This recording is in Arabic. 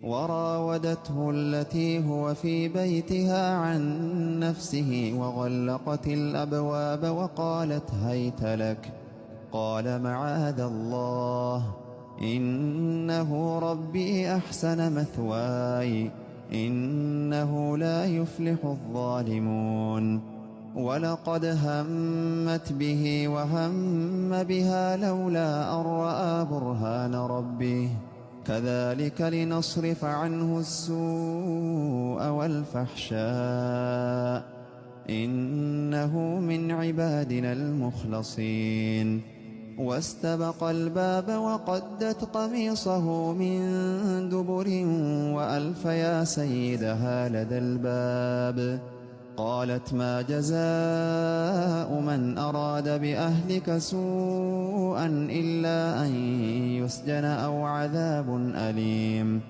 وراودته التي هو في بيتها عن نفسه وغلقت الأبواب وقالت هيت لك. قال معاذ الله، إنه ربي أحسن مثواي، إنه لا يفلح الظالمون. ولقد همت به وهم بها لولا أن رأى برهان ربه، كذلك لنصرف عنه السوء والفحشاء، إنه من عبادنا المخلصين. واستبق الباب وقدت قميصه من دبر وألف يا سيدها لدى الباب. قالت ما جزاء من أراد بأهلك سوءا إلا أن يسجن أو عذاب أليم.